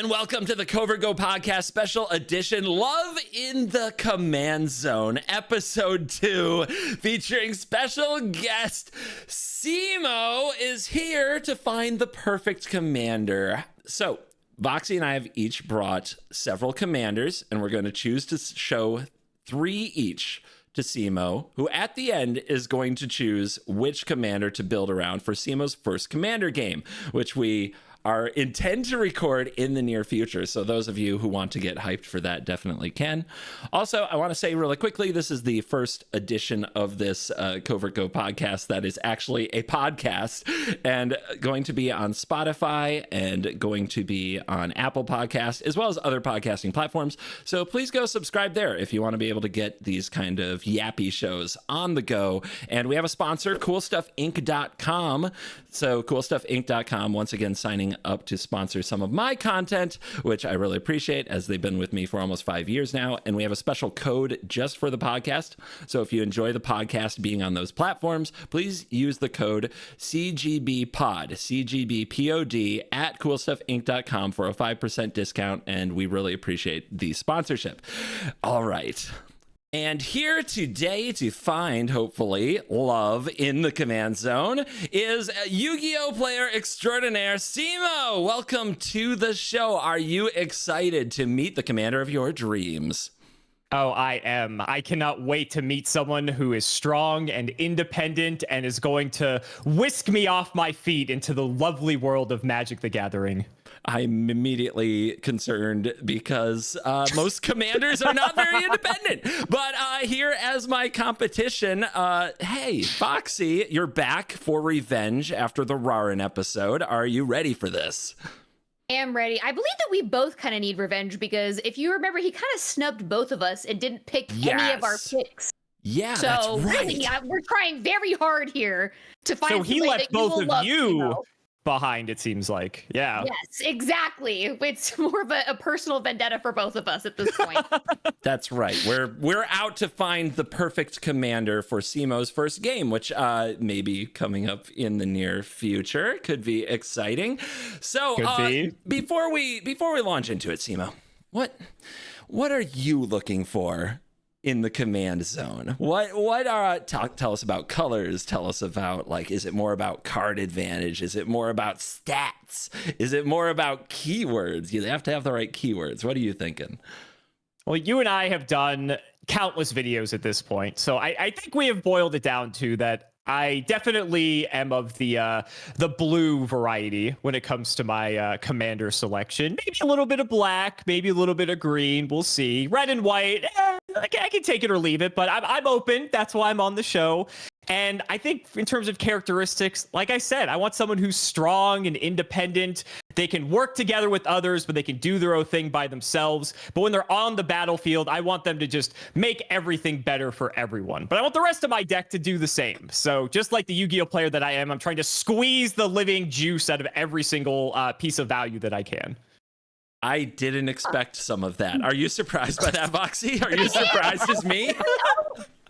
and welcome to the CovertGoPodcast special edition, Love in the Command Zone, episode 2, featuring special guest Cimo is here to find the perfect commander. So, Voxy and I have each brought several commanders, and we're going to choose to show 3 each to Cimo, who at the end is going to choose which commander to build around for Cimo's first commander game, which we intend to record in the near future. So those of you who want to get hyped for that definitely can. Also, I want to say really quickly, this is the first edition of this CovertGoPodcast that is actually a podcast and going to be on Spotify and going to be on Apple Podcasts, as well as other podcasting platforms. So please go subscribe there if you want to be able to get these kind of yappy shows on the go. And we have a sponsor, CoolStuffInc.com. So CoolStuffInc.com, once again, signing up to sponsor some of my content, which I really appreciate, as they've been with me for almost 5 years now. And we have a special code just for the podcast. So if you enjoy the podcast being on those platforms, please use the code CGBPOD, CGBPOD at CoolStuffInc.com for a 5% discount. And we really appreciate the sponsorship. All right. And here today to find, hopefully, love in the command zone is Yu-Gi-Oh! Player extraordinaire, Cimo. Welcome to the show. Are you excited to meet the commander of your dreams? Oh, I am. I cannot wait to meet someone who is strong and independent and is going to whisk me off my feet into the lovely world of Magic the Gathering. I'm immediately concerned because most commanders are not very independent. But here as my competition, hey, Foxy, you're back for revenge after the Rarin episode. Are you ready for this? I am ready. I believe that we both kind of need revenge because if you remember, he kind of snubbed both of us and didn't pick any of our picks. Yeah, so that's right. Really, we're trying very hard here to find. So he left both of you behind, it seems like. Yeah. Yes, exactly. It's more of a personal vendetta for both of us at this point. That's right. We're out to find the perfect commander for Cimo's first game, which may be coming up in the near future. Could be exciting. So before we launch into it, Cimo, what are you looking for in the command zone? What are tell us about colors? Tell us about, like, is it more about card advantage? Is it more about stats? Is it more about keywords? You have to have the right keywords. What are you thinking? Well, you and I have done countless videos at this point, so I think we have boiled it down to that. I definitely am of the blue variety when it comes to my commander selection. Maybe a little bit of black, maybe a little bit of green. We'll see. Red and white, I can take it or leave it, but I'm open. That's why I'm on the show. And I think in terms of characteristics, like I said, I want someone who's strong and independent. They can work together with others, but they can do their own thing by themselves. But when they're on the battlefield, I want them to just make everything better for everyone. But I want the rest of my deck to do the same. So just like the Yu-Gi-Oh! Player that I am, I'm trying to squeeze the living juice out of every single piece of value that I can. I didn't expect some of that. Are you surprised by that, Voxy? Are you surprised as me?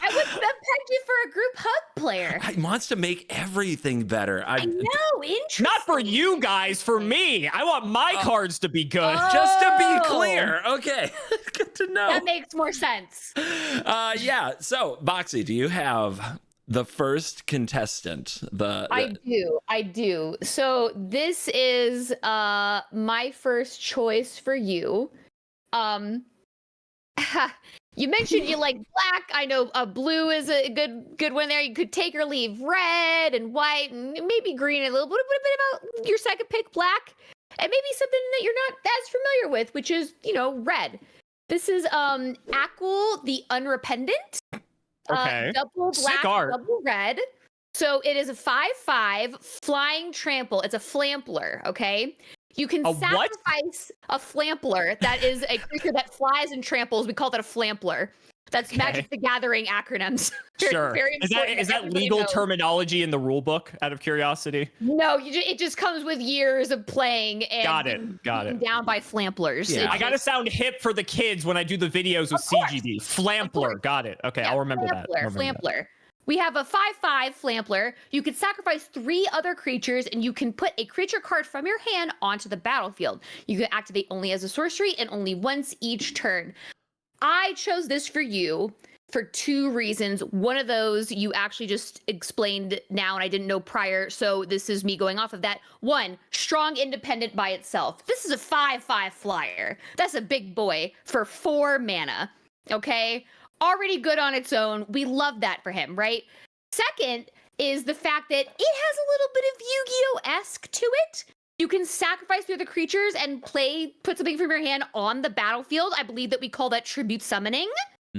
I would have pegged you for a group hug player. He wants to make everything better. I know, interesting. Not for you guys, for me. I want my cards to be good. Just to be clear. Okay, good to know. That makes more sense. Yeah, so, Voxy, do you have the first contestant? I do. So this is my first choice for you. You mentioned you like black. I know blue is a good one there. You could take or leave red and white and maybe green, a little bit about your second pick, black, and maybe something that you're not as familiar with, which is, red. This is Aquil the Unrepentant. Okay. Double black, double red. So it is a 5/5 flying trample. It's a flampler, okay? You can sacrifice a flampler. That is a creature that flies and tramples. We call that a flampler. That's Magic the Gathering acronyms. Sure. Very is that legal terminology in the rule book, out of curiosity? No, it just comes with years of playing and got it. down by flamplers. Yeah. I gotta sound hip for the kids when I do the videos with CGD. Flampler. Got it. Okay, yeah, I'll remember that. Flampler. We have a 5/5 Flampler. You can sacrifice 3 other creatures, and you can put a creature card from your hand onto the battlefield. You can activate only as a sorcery and only once each turn. I chose this for you for 2 reasons. One of those you actually just explained now, and I didn't know prior, so this is me going off of that. 1, strong independent by itself. This is a 5/5 flyer. That's a big boy for 4 mana, okay? Already good on its own. We love that for him, right? Second is the fact that it has a little bit of Yu-Gi-Oh-esque to it. You can sacrifice the other creatures and put something from your hand on the battlefield. I believe that we call that tribute summoning.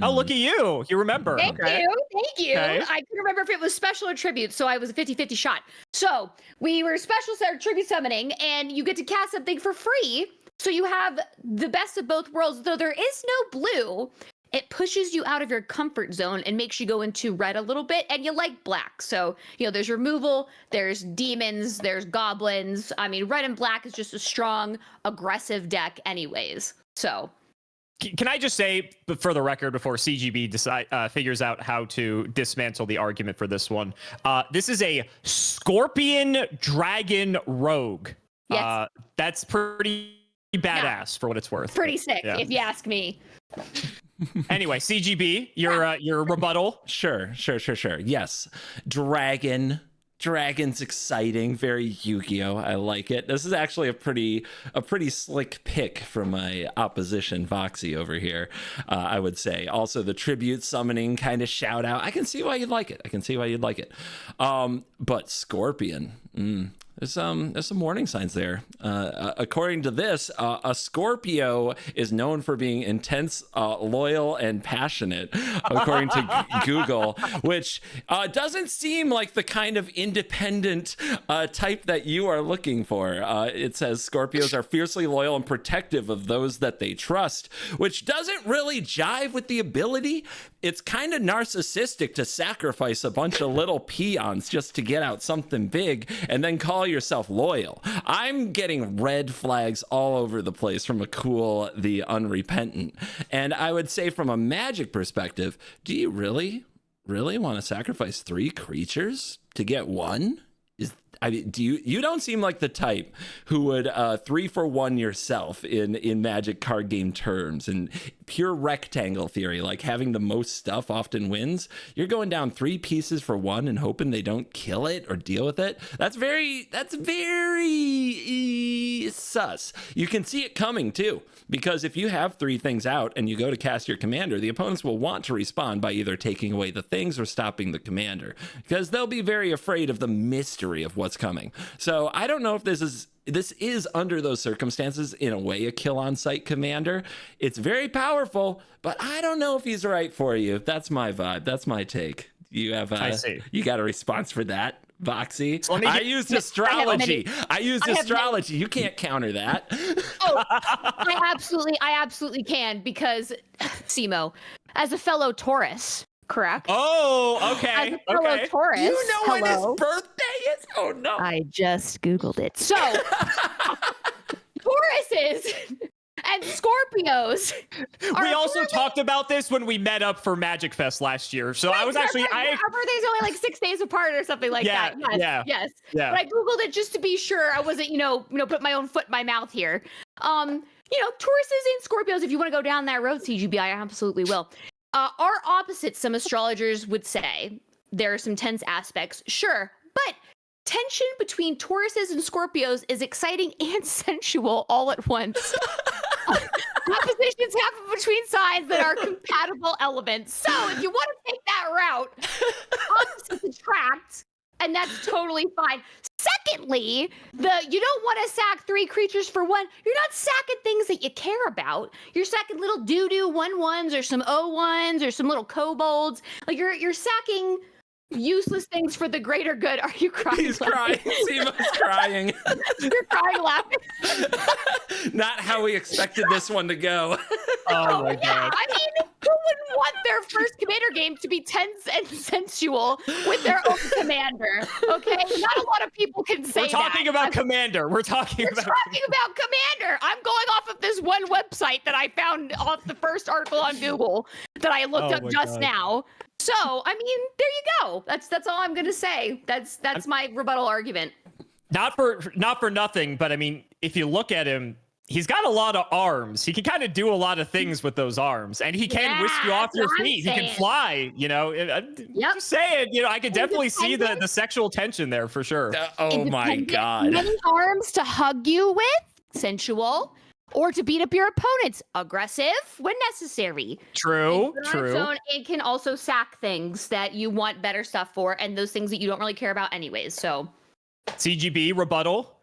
Oh, look at you. You remember. Thank you. Okay. I couldn't remember if it was special or tribute, so I was a 50-50 shot. So we were special tribute summoning, and you get to cast something for free. So you have the best of both worlds. Though there is no blue, it pushes you out of your comfort zone and makes you go into red a little bit, and you like black. So, there's removal, there's demons, there's goblins. I mean, red and black is just a strong, aggressive deck anyways. So... Can I just say, for the record, before CGB figures out how to dismantle the argument for this one, this is a Scorpion Dragon Rogue. Yes. That's pretty badass for what it's worth. Pretty sick, if you ask me. Anyway, CGB, your rebuttal. Sure. Yes, Dragon's exciting, very Yu-Gi-Oh! I like it. This is actually a pretty slick pick from my opposition, Voxy, over here, I would say. Also, the tribute summoning kind of shout out. I can see why you'd like it. But Scorpion, there's some warning signs there. According to this, a Scorpio is known for being intense, loyal, and passionate, according to Google, which doesn't seem like the kind of independent type that you are looking for. It says Scorpios are fiercely loyal and protective of those that they trust, which doesn't really jive with the ability. It's kind of narcissistic to sacrifice a bunch of little peons just to get out something big and then call yourself loyal. I'm getting red flags all over the place from the Unrepentant. And I would say from a Magic perspective, do you really want to sacrifice 3 creatures to get 1? You don't seem like the type who would 3-for-1 yourself in Magic card game terms and pure rectangle theory, like having the most stuff often wins. You're going down 3 pieces for 1 and hoping they don't kill it or deal with it. That's very sus. You can see it coming too, because if you have 3 things out and you go to cast your commander, the opponents will want to respond by either taking away the things or stopping the commander, because they'll be very afraid of the mystery of what's coming. So I don't know if this is under those circumstances in a way a kill on sight commander. It's very powerful, but I don't know if he's right for you. That's my vibe. That's my take. You have you got a response for that, Voxy? I used astrology. Astrology. You can't counter that. Oh, I absolutely can, because Cimo, as a fellow Taurus, correct? Oh, okay. As a fellow Taurus, you know when his birthday is? Oh no! I just Googled it. So, Tauruses and Scorpios. We also talked about this when we met up for Magic Fest last year. So I was actually, our birthday's only like 6 days apart or something like that. Yes. But I Googled it just to be sure I wasn't, put my own foot in my mouth here. Tauruses and Scorpios, if you want to go down that road, CGB, I absolutely will. Are opposite, some astrologers would say. There are some tense aspects, sure, but tension between Tauruses and Scorpios is exciting and sensual all at once. Oppositions happen between signs that are compatible elements. So if you want to take that route, opposites attract, and that's totally fine. Secondly, you don't want to sack 3 creatures for 1. You're not sacking things that you care about. You're sacking little doo-doo 1/1s or some 0/1s or some little kobolds. Like you're sacking useless things for the greater good. Are you crying? He's crying. Cimo's crying. You're crying laughing. Not how we expected this one to go. Oh my God. I mean, who wouldn't want their first commander game to be tense and sensual with their own commander? Okay, not a lot of people can say that. We're talking about commander. We're talking about commander. I'm going off of this one website that I found off the first article on Google that I looked up just now. So, I mean, there you go. That's all I'm gonna say. That's my rebuttal argument. Not for nothing, but I mean, if you look at him, he's got a lot of arms. He can kind of do a lot of things with those arms, and he can whisk you off your feet. He can fly. You know, just saying. You know, I could definitely see the sexual tension there for sure. Oh my God! Many arms to hug you with, sensual, or to beat up your opponents, aggressive when necessary. True. It can also sack things that you want better stuff for, and those things that you don't really care about anyways. So, CGB rebuttal.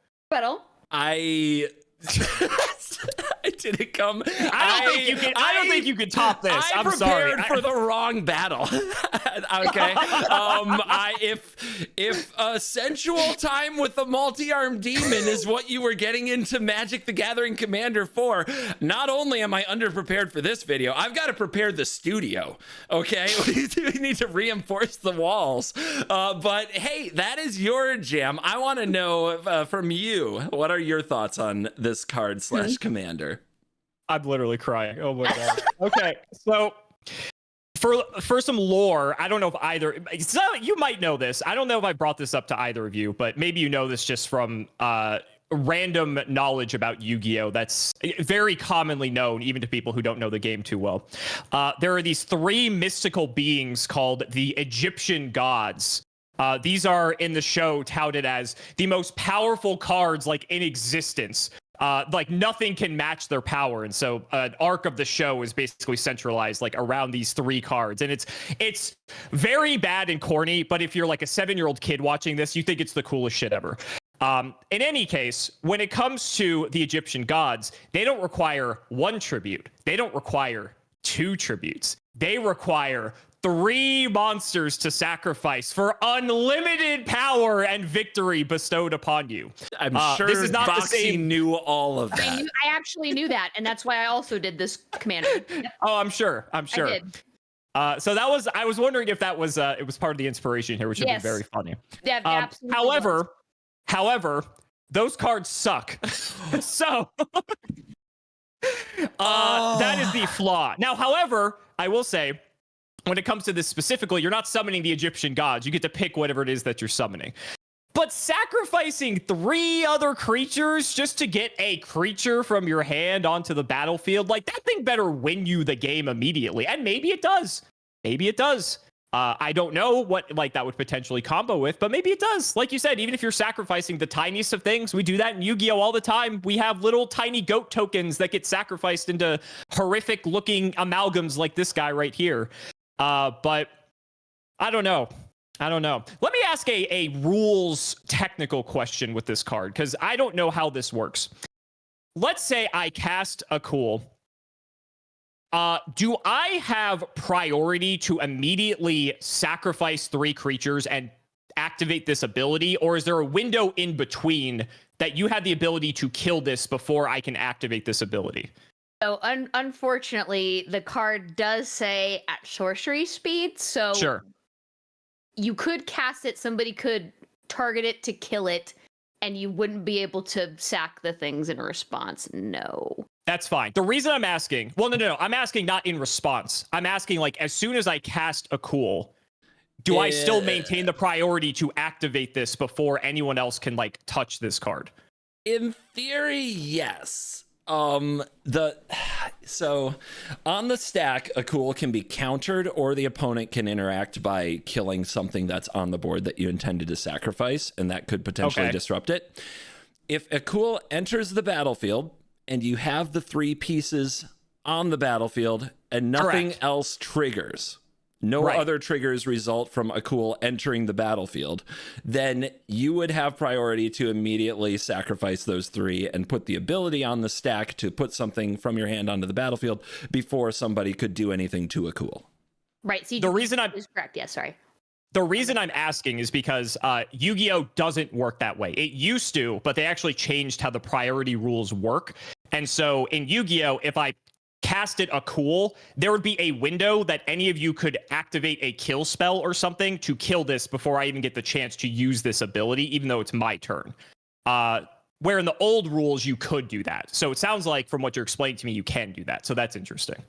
I didn't come. I don't think you can top this. I'm sorry. I prepared for the wrong battle. Okay. If a sensual time with the multi-armed demon is what you were getting into Magic the Gathering Commander for, not only am I underprepared for this video, I've got to prepare the studio. Okay. We need to reinforce the walls. But hey, that is your jam. I want to know from you, what are your thoughts on this card / commander? I'm literally crying. Oh my God. Okay. So for some lore, I don't know if so you might know this. I don't know if I brought this up to either of you, but maybe you know this just from random knowledge about Yu-Gi-Oh! That's very commonly known, even to people who don't know the game too well. There are these 3 mystical beings called the Egyptian gods. These are in the show touted as the most powerful cards like in existence. Like nothing can match their power, and so an arc of the show is basically centralized like around these 3 cards, and it's very bad and corny. But if you're like a 7-year-old kid watching this, you think it's the coolest shit ever. In any case, when it comes to the Egyptian gods, they don't require 1 tribute. They don't require 2 tributes. They require 3 monsters to sacrifice for unlimited power and victory bestowed upon you. I'm sure this is not Boxy the same. knew all of that. I actually knew that, and that's why I also did this commander. Yep. Oh, I'm sure. I did. So I was wondering if that was it was part of the inspiration here, which would be very funny. Yeah, absolutely. However, those cards suck. So that is the flaw. Now, however, I will say, when it comes to this specifically, you're not summoning the Egyptian gods. You get to pick whatever it is that you're summoning. But sacrificing 3 other creatures just to get a creature from your hand onto the battlefield, like that thing better win you the game immediately. And maybe it does. Maybe it does. I don't know what like that would potentially combo with, but maybe it does. Like you said, even if you're sacrificing the tiniest of things, we do that in Yu-Gi-Oh! All the time. We have little tiny goat tokens that get sacrificed into horrific looking amalgams like this guy right here. But I don't know. Let me ask a rules technical question with this card, because I don't know how this works. Let's say I cast a cool. Do I have priority to immediately sacrifice 3 creatures and activate this ability? Or is there a window in between that you have the ability to kill this before I can activate this ability? So unfortunately, the card does say at sorcery speed. So sure, you could cast it. Somebody could target it to kill it, and you wouldn't be able to sack the things in response. No. That's fine. The reason I'm asking, well, no. I'm asking not in response. I'm asking like as soon as I cast a cool, do I still maintain the priority to activate this before anyone else can like touch this card? In theory, yes. So on the stack, a cool can be countered, or the opponent can interact by killing something that's on the board that you intended to sacrifice, and that could potentially disrupt it. If a cool enters the battlefield and you have the 3 pieces on the battlefield and nothing else triggers, no other triggers result from a cool entering the battlefield, then you would have priority to immediately sacrifice those 3 and put the ability on the stack to put something from your hand onto the battlefield before somebody could do anything to a cool. Right. See, the reason I'm correct. Yeah, sorry. The reason I'm asking is because Yu-Gi-Oh! Doesn't work that way. It used to, but they actually changed how the priority rules work. And so in Yu-Gi-Oh!, if I casted a cool, there would be a window that any of you could activate a kill spell or something to kill this before I even get the chance to use this ability, even though it's my turn. where in the old rules you could do that. So it sounds like from what you're explaining to me, you can do that. So that's interesting.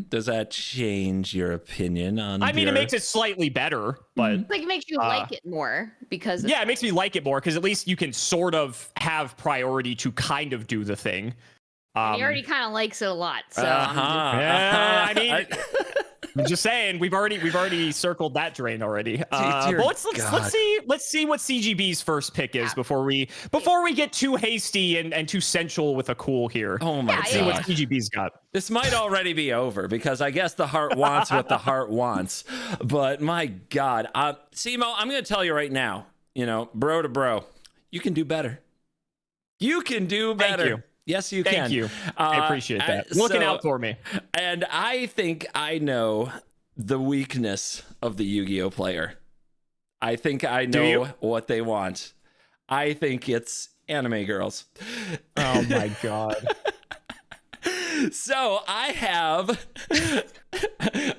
Does that change your opinion on? I mean, it makes it slightly better, but like it makes you like it more because it makes me like it more because at least you can sort of have priority to kind of do the thing. he already kind of likes it a lot. So I mean, I'm just saying we've already circled that drain already. But let's see what CGB's first pick is before we get too hasty and too sensual with a cool here. Oh my god! See what CGB's got. This might already be over because I guess the heart wants what the heart wants. But my god, Cimo, I'm going to tell you right now. Bro to bro, you can do better. You can do better. Thank you. Yes, you can. Thank you. I appreciate that. Looking out for me. And I think I know the weakness of the Yu-Gi-Oh player. I think I know what they want. I think it's anime girls. Oh my god. So I have.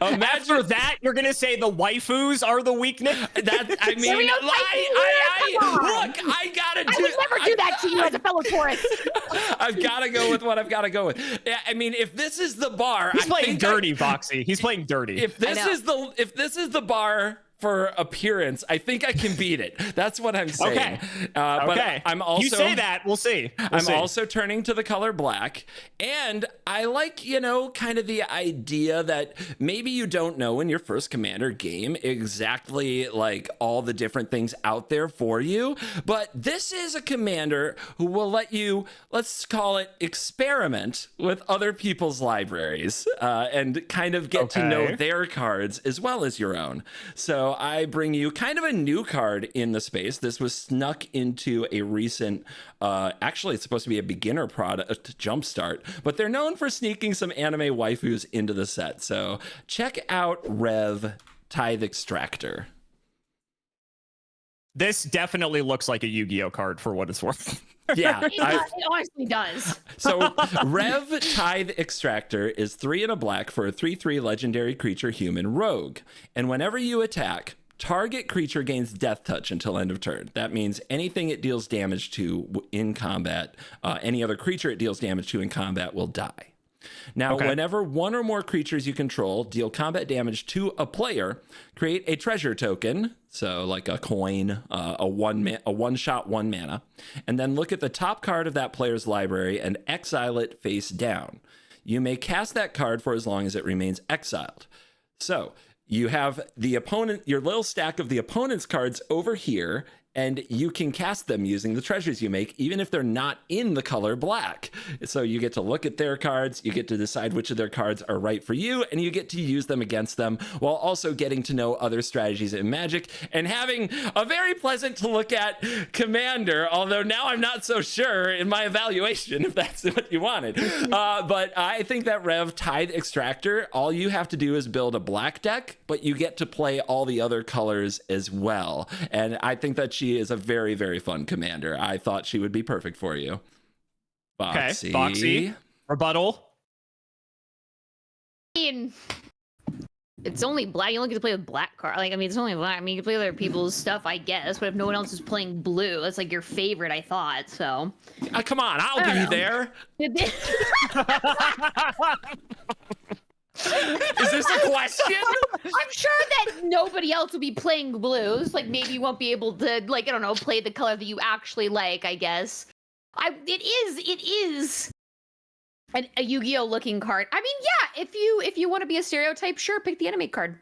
After that, you're gonna say the waifus are the weakness. That I mean, look, I gotta do. I would never do that to you as a fellow Taurus. I've got to go with what I've got to go with. I mean, if this is the bar, he's playing dirty, Foxy. He's playing dirty. If this is the bar for appearance, I think I can beat it. That's what I'm saying. Okay. But I'm also. You say that, we'll see. I'm also turning to the color black, and I like, kind of the idea that maybe you don't know in your first Commander game exactly like all the different things out there for you, but this is a Commander who will let you, let's call it, experiment with other people's libraries and kind of get to know their cards as well as your own. So I bring you kind of a new card in the space. This was snuck into a recent, actually it's supposed to be a beginner product jumpstart, but they're known for sneaking some anime waifus into the set. So check out Rev Tithe Extractor. This definitely looks like a Yu-Gi-Oh card for what it's worth. Yeah, it honestly does. So Rev Tithe Extractor is 3 and a black for a 3/3 legendary creature human rogue. And whenever you attack, target creature gains death touch until end of turn. That means anything it deals damage to in combat, any other creature it deals damage to in combat will die. Now, whenever one or more creatures you control deal combat damage to a player, create a treasure token, so like a coin, a one-shot 1 mana, and then look at the top card of that player's library and exile it face down. You may cast that card for as long as it remains exiled. So you have the opponent, your little stack of the opponent's cards over here, and you can cast them using the treasures you make, even if they're not in the color black. So you get to look at their cards, you get to decide which of their cards are right for you, and you get to use them against them while also getting to know other strategies in Magic and having a very pleasant to look at commander, although now I'm not so sure in my evaluation if that's what you wanted. But I think that Rev Tithe Extractor, all you have to do is build a black deck, but you get to play all the other colors as well. And I think that she is a very, very fun commander. I thought she would be perfect for you. Foxy. Okay, Foxy. Rebuttal. I mean, it's only black. You only get to play with black card. It's only black. You can play other people's stuff, I guess. But if no one else is playing blue, that's like your favorite, I thought. So. Come on, I'll be there. Is this a question? I'm sure that nobody else will be playing blues. Like maybe you won't be able to, play the color that you actually like, I guess. It is a Yu-Gi-Oh looking card. I mean, yeah, if you want to be a stereotype, sure, pick the anime card.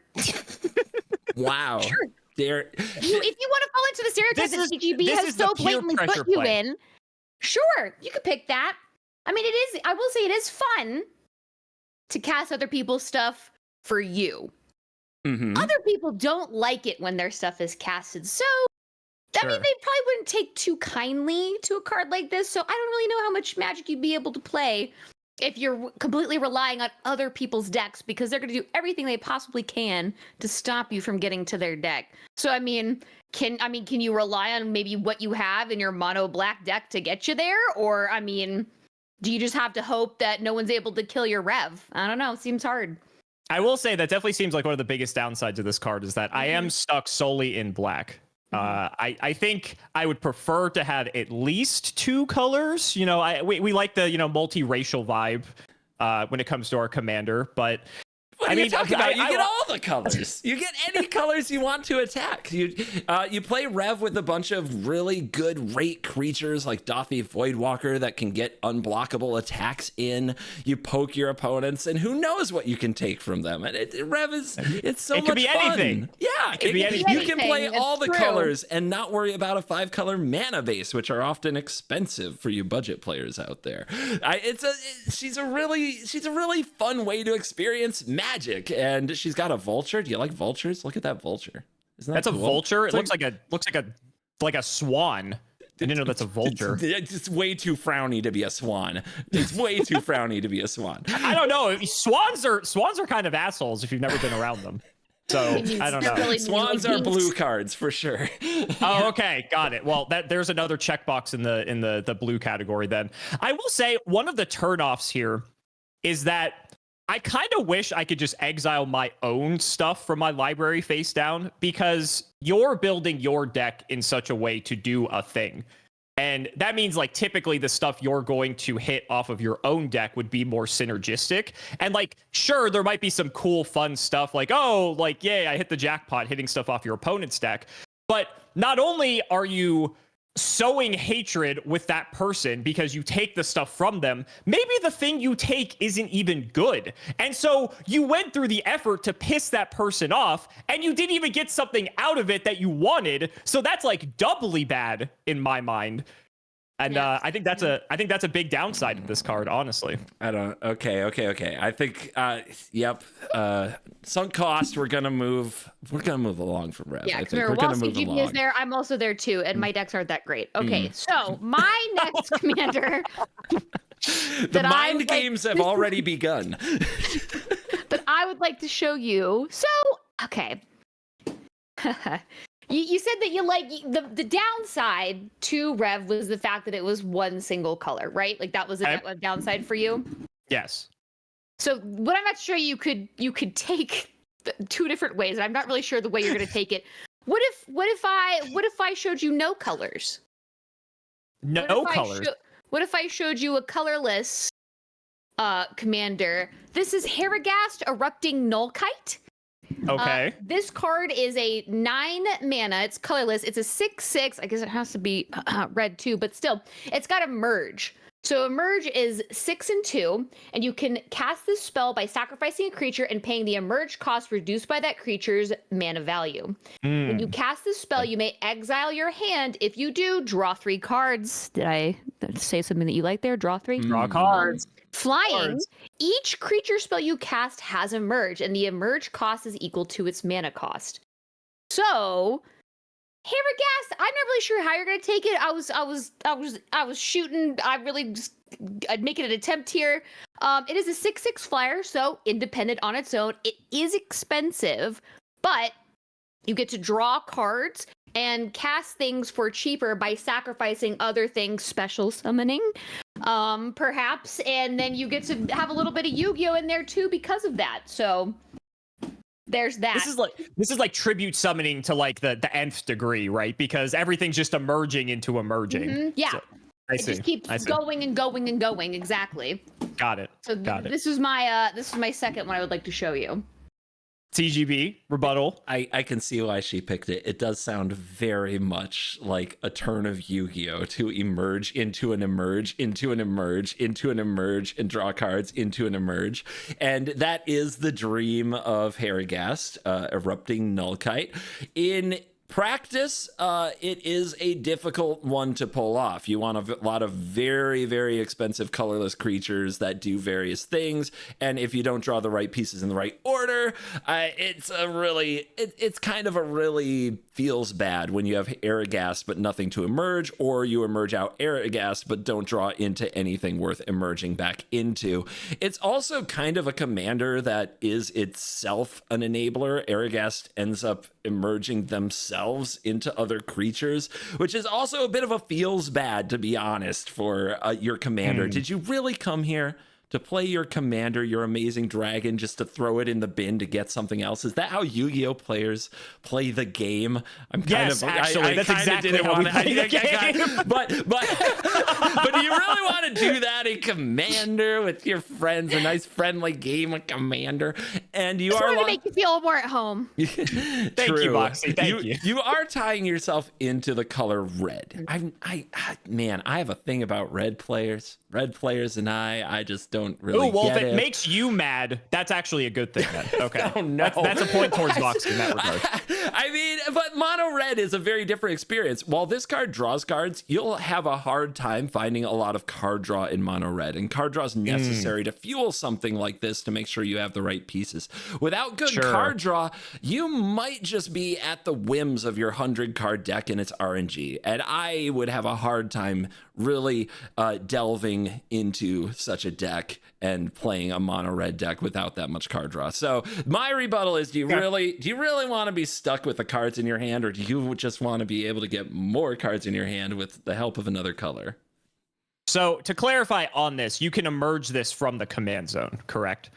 Wow. Sure. If you want to fall into the stereotype that CGB has so blatantly put you in, sure, you could pick that. I mean, I will say it is fun to cast other people's stuff for you. Mm-hmm. Other people don't like it when their stuff is casted. So, I mean, they probably wouldn't take too kindly to a card like this. So I don't really know how much Magic you'd be able to play if you're completely relying on other people's decks, because they're going to do everything they possibly can to stop you from getting to their deck. So, can you rely on maybe what you have in your mono black deck to get you there? Or, do you just have to hope that no one's able to kill your Rev? I don't know. It seems hard. I will say that definitely seems like one of the biggest downsides of this card is that I am stuck solely in black. I think I would prefer to have at least 2 colors. You know, we like the, you know, multiracial vibe when it comes to our commander, but What are you talking about? You get all the colors. You get any colors you want to attack. You play Rev with a bunch of really good rate creatures like Dothy Voidwalker that can get unblockable attacks in. You poke your opponents, and who knows what you can take from them. And Rev is so much fun. It could be anything. Yeah, it could be anything. You can play all the colors and not worry about a 5-color mana base, which are often expensive for you budget players out there. She's a really fun way to experience magic, and she's got a vulture. Do you like vultures? Look at that vulture. Isn't that That's cool? A vulture. It looks like a swan. I didn't know that's a vulture. It's way too frowny to be a swan. It's way too frowny to be a swan. I don't know. Swans are kind of assholes if you've never been around them. So I don't know. Really Swans are blue cards for sure. Oh, okay, got it. Well, there's another checkbox in the blue category. Then I will say one of the turnoffs here is that I kind of wish I could just exile my own stuff from my library face down, because you're building your deck in such a way to do a thing. And that means, like, typically the stuff you're going to hit off of your own deck would be more synergistic. And, like, sure, there might be some cool, fun stuff like, oh, like, yay, I hit the jackpot hitting stuff off your opponent's deck. But not only are you sowing hatred with that person because you take the stuff from them, maybe the thing you take isn't even good. And so you went through the effort to piss that person off, and you didn't even get something out of it that you wanted. So that's like doubly bad in my mind. And I think that's a big downside of this card, honestly. Okay. I think yep. Sunk cost. We're gonna move along from Rev. Yeah, I because think we're gonna move GP along. is there. I'm also there too, and my decks aren't that great. Okay, so my next commander. The mind games have already begun. That I would like to show you. So, okay. You said that you like the downside to Rev was the fact that it was one single color, right? Like that was a downside for you. Yes. So what I'm not sure you could take 2 different ways, and I'm not really sure the way you're going to take it. What if I showed you no colors? No colors. What if I showed you a colorless commander? This is Harrogast Erupting Nullkite. Okay. This card is a 9 mana. It's colorless. It's a 6/6. I guess it has to be red too, but still, it's got a merge. So a merge is 6 and 2, and you can cast this spell by sacrificing a creature and paying the emerge cost reduced by that creature's mana value. When you cast this spell, you may exile your hand. If you do, draw 3 cards. Did I say something that you like there? Draw 3? Draw cards. Flying, each creature spell you cast has a merge, and the emerge cost is equal to its mana cost. So, Harrogast, I'm not really sure how you're gonna take it. I was shooting. I'd make it an attempt here. It is a 6/6 flyer, so independent on its own. It is expensive, but you get to draw cards and cast things for cheaper by sacrificing other things, special summoning, perhaps, and then you get to have a little bit of Yu-Gi-Oh in there too because of that. So there's that. This is like tribute summoning to like the nth degree, right? Because everything's just emerging into emerging. Mm-hmm. Yeah. So, it just keeps going and going and going. Exactly. Got it. So this is my second one I would like to show you. TGB rebuttal. I can see why she picked it. It does sound very much like a turn of Yu-Gi-Oh! To emerge into an emerge, into an emerge, into an emerge, and draw cards into an emerge. And that is the dream of Harrogast, Erupting Nullkite. In practice, it is a difficult one to pull off. You want a lot of very, very expensive colorless creatures that do various things, and if you don't draw the right pieces in the right order, it's kind of a really feels bad when you have Harrogast but nothing to emerge, or you emerge out Harrogast but don't draw into anything worth emerging back into. It's also kind of a commander that is itself an enabler. Harrogast ends up emerging themselves into other creatures, which is also a bit of a feels bad, to be honest, for your commander. Did you really come here to play your commander, your amazing dragon, just to throw it in the bin to get something else? Is that how Yu-Gi-Oh players play the game? I'm kind Yes, actually, that's exactly how we play the game. But do you really want to do that in Commander with your friends? A nice friendly game of Commander, and you Just are wanted to make you feel more at home. Thank you, Boxy. Thank you. You are tying yourself into the color red. Man, I have a thing about red players. Red players and I just don't really Oh, well, get if it it. makes you mad, that's actually a good thing then. Okay. Oh, no. That's a point towards Boxy in that regard. I mean, but mono red is a very different experience. While this card draws cards, you'll have a hard time finding a lot of card draw in mono red, and card draw is necessary to fuel something like this to make sure you have the right pieces. Without good card draw, you might just be at the whims of your 100 card deck and its RNG, and I would have a hard time really delving into such a deck and playing a mono red deck without that much card draw. So my rebuttal is, do you really want to be stuck with the cards in your hand, or do you just want to be able to get more cards in your hand with the help of another color? So to clarify on this, you can emerge this from the command zone, correct?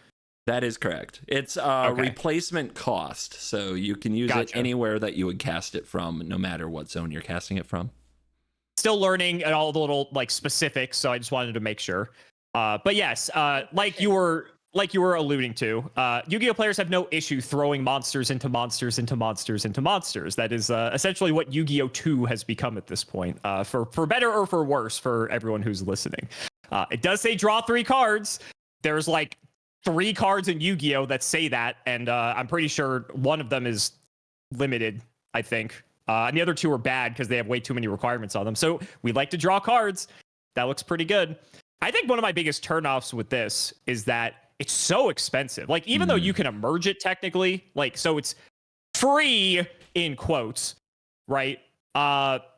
That is correct. It's replacement cost, so you can use it anywhere that you would cast it from, no matter what zone you're casting it from. Still learning all the little like specifics, so I just wanted to make sure. But yes, like you were alluding to, Yu-Gi-Oh players have no issue throwing monsters into monsters into monsters into monsters. That is essentially what Yu-Gi-Oh 2 has become at this point, for better or for worse for everyone who's listening. It does say draw 3 cards. There's like 3 cards in Yu-Gi-Oh that say that, and I'm pretty sure one of them is limited, I think. And the other 2 are bad because they have way too many requirements on them. So we like to draw cards. That looks pretty good. I think one of my biggest turnoffs with this is that it's so expensive. Like, even though you can emerge it technically, like, so it's free in quotes, right?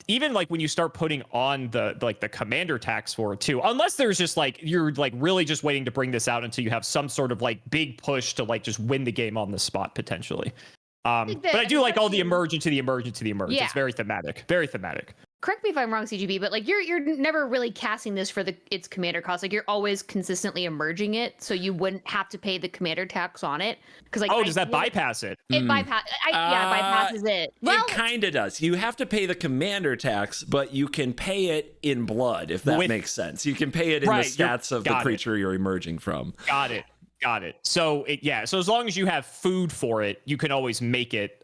Even like when you start putting on the commander tax for it too, unless there's just like, you're like really just waiting to bring this out until you have some sort of like big push to like just win the game on the spot potentially. But I do like all the emerge into the emerge into the emerge. Yeah. It's very thematic. Very thematic. Correct me if I'm wrong, CGB, but like you're never really casting this for its commander cost. Like, you're always consistently emerging it, so you wouldn't have to pay the commander tax on it. Because like, does that bypass it? It bypasses it. Well, it kind of does. You have to pay the commander tax, but you can pay it in blood, if that makes sense. You can pay it in the stats of the creature you're emerging from. Got it. So so as long as you have food for it, you can always make it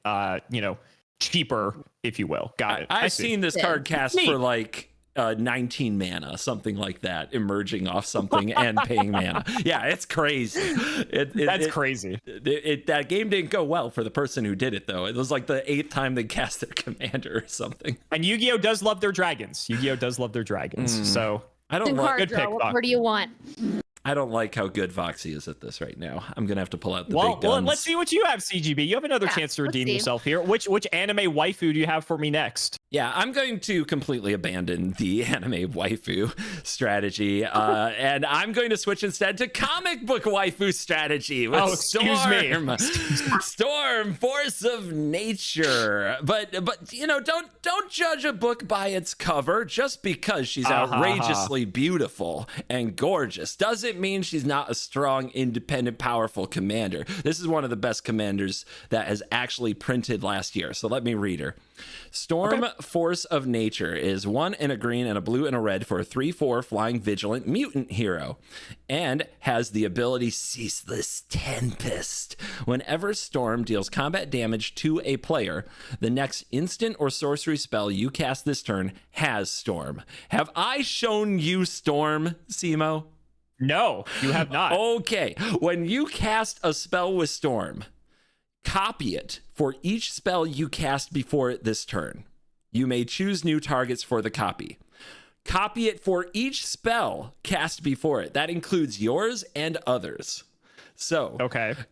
cheaper, if you will. Got it. I've seen this card cast for like 19 mana, something like that, emerging off something and paying mana. Yeah, it's crazy. That's crazy. That game didn't go well for the person who did it, though. It was like the 8th time they cast their commander or something. And Yu-Gi-Oh does love their dragons. So I don't like. Good pick. What do you want? I don't like how good Voxy is at this right now. I'm gonna have to pull out the big guns. Well, let's see what you have, CGB. You have another chance to redeem yourself here. Which anime waifu do you have for me next? Yeah, I'm going to completely abandon the anime waifu strategy, and I'm going to switch instead to comic book waifu strategy with Storm, Force of Nature. But don't judge a book by its cover. Just because she's outrageously beautiful and gorgeous doesn't mean she's not a strong, independent, powerful commander. This is one of the best commanders that has actually printed last year. So let me read her. Storm, Force of Nature is 1 in a green and a blue and a red for a 3/4 flying vigilant mutant hero, and has the ability Ceaseless Tempest. Whenever Storm deals combat damage to a player, the next instant or sorcery spell you cast this turn has Storm. Have I shown you Storm, Cimo? No, you have not. Okay, when you cast a spell with Storm, copy it for each spell you cast before this turn. You may choose new targets for the copy. Copy it for each spell cast before it. That includes yours and others. So,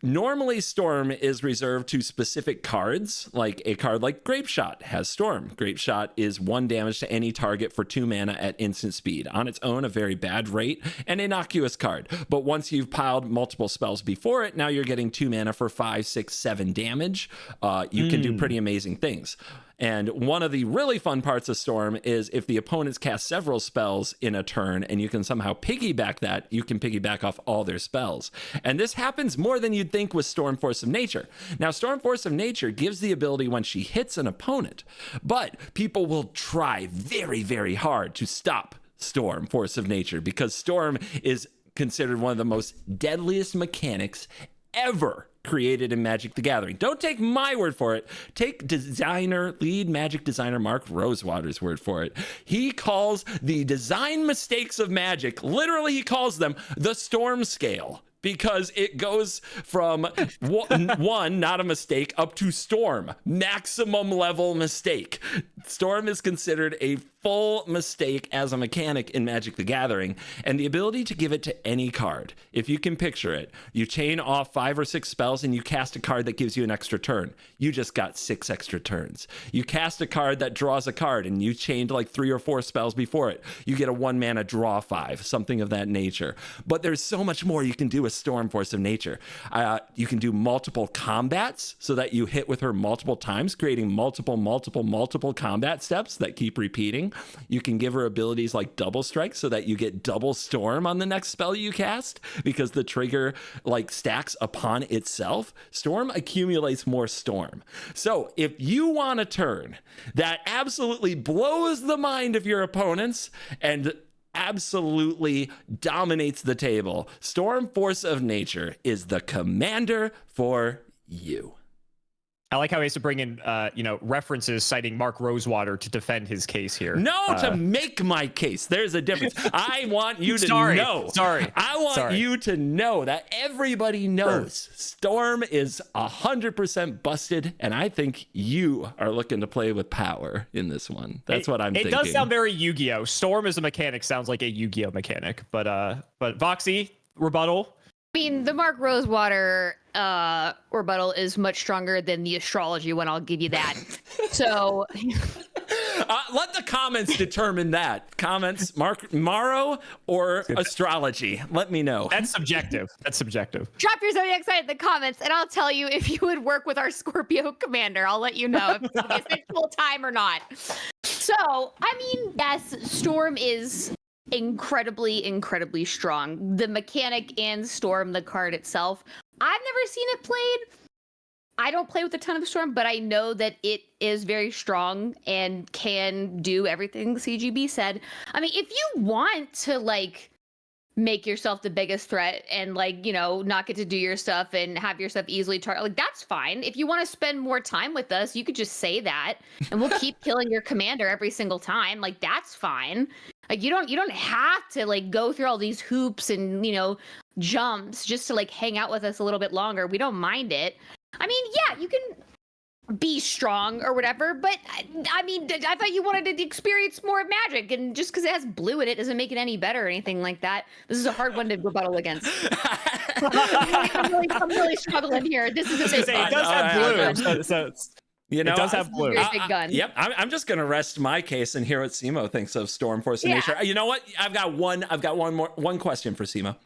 normally Storm is reserved to specific cards, like a card like Grape Shot has Storm. Grape Shot is 1 damage to any target for 2 mana at instant speed. On its own, a very bad rate, an innocuous card. But once you've piled multiple spells before it, now you're getting 2 mana for 5, 6, 7 damage. You can do pretty amazing things. And one of the really fun parts of Storm is if the opponents cast several spells in a turn and you can somehow piggyback that, you can piggyback off all their spells. And this happens more than you'd think with Storm Force of Nature. Now, Storm Force of Nature gives the ability when she hits an opponent, but people will try very, very hard to stop Storm Force of Nature because Storm is considered one of the most deadliest mechanics ever created in Magic the Gathering. Don't take my word for it. Take lead Magic designer Mark Rosewater's word for it. He calls the design mistakes of Magic, literally he calls them the Storm Scale, because it goes from one, not a mistake, up to Storm, maximum level mistake. Storm is considered a full mistake as a mechanic in Magic the Gathering, and the ability to give it to any card. If you can picture it, you chain off 5 or 6 spells and you cast a card that gives you an extra turn. You just got 6 extra turns. You cast a card that draws a card and you chained like 3 or 4 spells before it. You get a 1 mana draw 5, something of that nature. But there's so much more you can do with Storm Force of Nature. You can do multiple combats so that you hit with her multiple times, creating multiple combat steps that keep repeating. You can give her abilities like double strike so that you get double storm on the next spell you cast because the trigger like stacks upon itself. Storm accumulates more storm. So if you want a turn that absolutely blows the mind of your opponents and absolutely dominates the table, Storm Force of Nature is the commander for you. I like how he has to bring in, references citing Mark Rosewater to defend his case here. No, to make my case. There's a difference. I want you to know. I want you to know that everybody knows Storm is 100% busted, and I think you are looking to play with power in this one. That's what I'm thinking. It does sound very Yu-Gi-Oh! Storm as a mechanic sounds like a Yu-Gi-Oh! Mechanic, but Voxy, rebuttal? I mean, the Mark Rosewater rebuttal is much stronger than the astrology one. I'll give you that. So let the comments determine that. Comments, Maro or astrology. Let me know. That's subjective. Drop your zodiac sign in the comments, and I'll tell you if you would work with our Scorpio commander. I'll let you know if it's full time or not. So, I mean, yes, Storm is incredibly strong. The mechanic and Storm, the card itself, I've never seen it played. I don't play with a ton of Storm, but I know that it is very strong and can do everything CGB said. I mean, if you want to like make yourself the biggest threat and like, not get to do your stuff and have your stuff easily like that's fine. If you want to spend more time with us, you could just say that and we'll keep killing your commander every single time. Like that's fine. Like you don't have to like go through all these hoops and, jumps just to like hang out with us a little bit longer. We don't mind it. I mean, yeah, you can be strong or whatever, but I mean, I thought you wanted to experience more of Magic, and just because it has blue in it doesn't make it any better or anything like that. This is a hard one to rebuttal against. I'm really struggling here. This is a big it does have blue, so it does have blue. Big gun. Yep, I'm just gonna rest my case and hear what Cimo thinks of Storm Force of Nature. You know what? I've got one question for Cimo.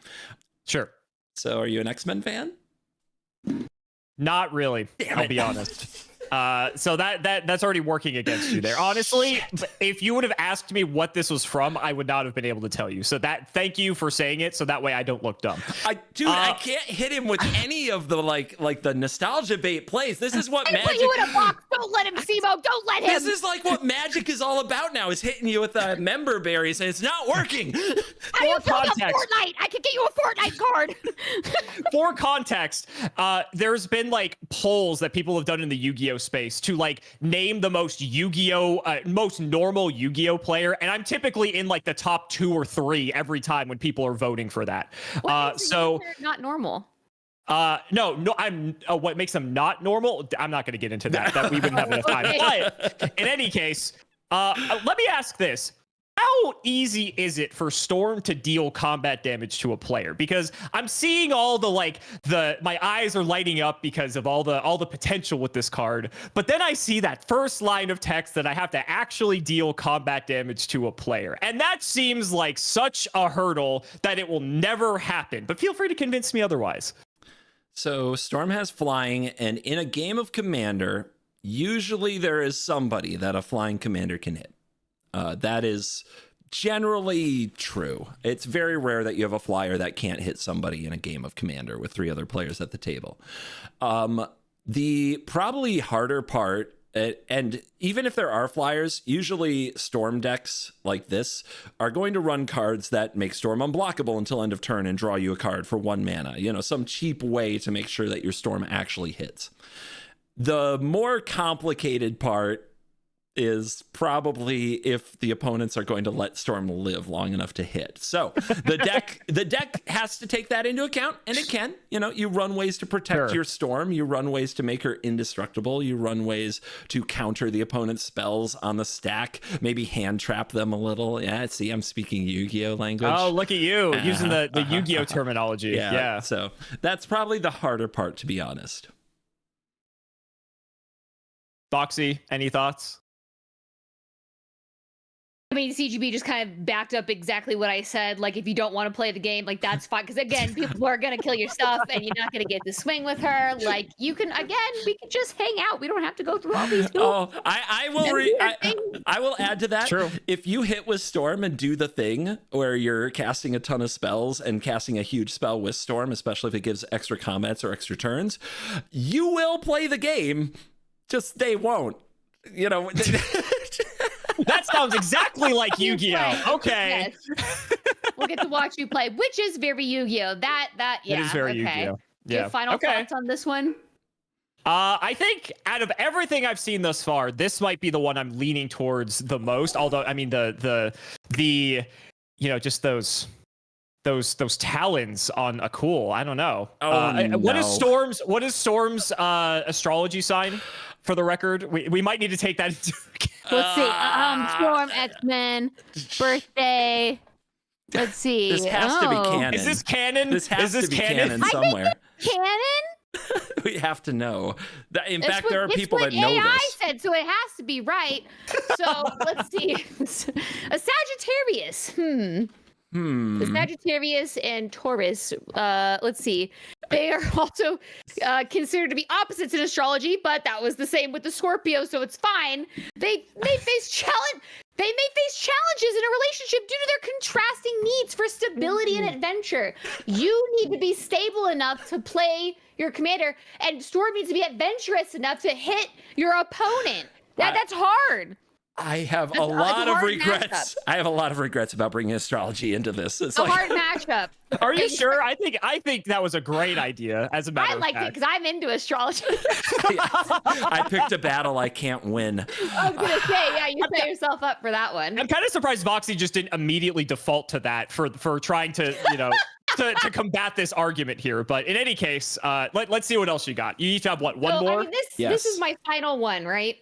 Sure. So, are you an X-Men fan? Not really. I'll be honest. So that's already working against you there. Honestly, if you would have asked me what this was from, I would not have been able to tell you. So thank you for saying it. So that way I don't look dumb. I can't hit him with any of the like the nostalgia bait plays. This is what Magic. Put you in a box. Don't let him, Cimo. Don't let him. This is like what Magic is all about now. Is hitting you with member berries and it's not working. How do you play a Fortnite? I could get you a Fortnite card. For context, there's been like polls that people have done in the Yu-Gi-Oh space to like name the most most normal Yu-Gi-Oh player, and I'm typically in like the top 2 or 3 every time when people are voting for that. So not normal. No, I'm what makes them not normal? I'm not going to get into that. That we wouldn't have enough time. But in any case, let me ask this. How easy is it for Storm to deal combat damage to a player? Because I'm seeing all my eyes are lighting up because of all the potential with this card. But then I see that first line of text that I have to actually deal combat damage to a player. And that seems like such a hurdle that it will never happen. But feel free to convince me otherwise. So Storm has flying, and in a game of Commander, usually there is somebody that a flying commander can hit. That is generally true. It's very rare that you have a flyer that can't hit somebody in a game of commander with 3 other players at the table. The probably harder part, and even if there are flyers, usually storm decks like this are going to run cards that make storm unblockable until end of turn and draw you a card for 1 mana. You know, some cheap way to make sure that your storm actually hits. The more complicated part is probably if the opponents are going to let storm live long enough to hit. So the deck has to take that into account, and it can. You know, you run ways to protect your storm, you run ways to make her indestructible, you run ways to counter the opponent's spells on the stack, maybe hand trap them a little. Yeah, see, I'm speaking Yu-Gi-Oh language. Oh, look at you using the Yu-Gi-Oh terminology. Yeah. So that's probably the harder part, to be honest. Boxy, any thoughts? I mean, CGB just kind of backed up exactly what I said. Like, if you don't want to play the game, like, that's fine. Because, again, people are going to kill your stuff, and you're not going to get to swing with her. Like, you can, again, we can just hang out. We don't have to go through all these hoops. Oh, I will add to that. True. If you hit with Storm and do the thing where you're casting a ton of spells and casting a huge spell with Storm, especially if it gives extra combats or extra turns, you will play the game, just they won't. You know... That sounds exactly like Yu-Gi-Oh. Okay. Yes. We'll get to watch you play, which is very Yu-Gi-Oh. That It is very Yu-Gi-Oh. Do you have final thoughts on this one? I think out of everything I've seen thus far, this might be the one I'm leaning towards the most. Although, I mean, the you know, just those talons on a cool. I don't know. What is Storm's astrology sign? For the record, we might need to take that into account. Let's see. Storm, X-Men, birthday. Let's see. This has to be canon. Is this canon? This has to be canon somewhere. I think it's canon. We have to know. In fact, there are people that know AI this. said, so it has to be right. So let's see. A Sagittarius. The Sagittarius and Taurus, let's see. They are also considered to be opposites in astrology, but that was the same with the Scorpio, so it's fine. They may face challenges in a relationship due to their contrasting needs for stability and adventure. You need to be stable enough to play your commander, and Storm needs to be adventurous enough to hit your opponent. That's hard. I have a lot of regrets. I have a lot of regrets about bringing astrology into this. It's a hard matchup. Are you sure? I think that was a great idea. As a matter of fact, I liked it because I'm into astrology. I picked a battle I can't win. I was gonna say, yeah, you set yourself up for that one. I'm kind of surprised Voxy just didn't immediately default to that for trying to, you know, to combat this argument here. But in any case, let's see what else you got. You each have one more. I mean, this is my final one, right?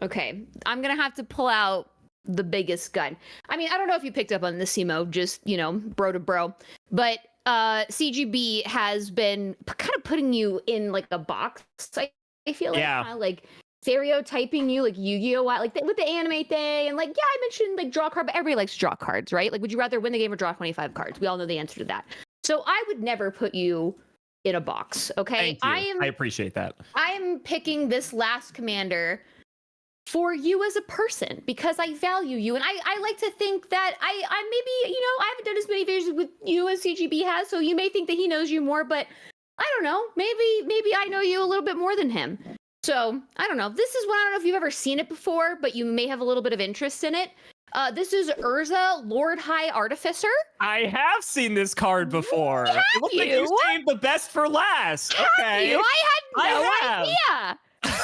Okay, I'm gonna have to pull out the biggest gun. I mean, I don't know if you picked up on this, Cimo, just, you know, bro to bro, but CGB has been kind of putting you in like a box. I feel like, kind of like stereotyping you like Yu-Gi-Oh, like with the anime thing, and like, yeah, I mentioned like draw card, but everybody likes draw cards, right? Like, would you rather win the game or draw 25 cards? We all know the answer to that. So I would never put you in a box. Okay, thank you. I appreciate that. I am picking this last commander for you as a person because I value you, and I like to think that I maybe, you know, I haven't done as many videos with you as CGB has, so you may think that he knows you more, but I don't know, maybe I know you a little bit more than him. So I don't know. This is one, I don't know if you've ever seen it before, but you may have a little bit of interest in it. This is Urza, Lord High Artificer. I have seen this card before. It looks like you saved the best for last. Okay. Have you? I had no idea.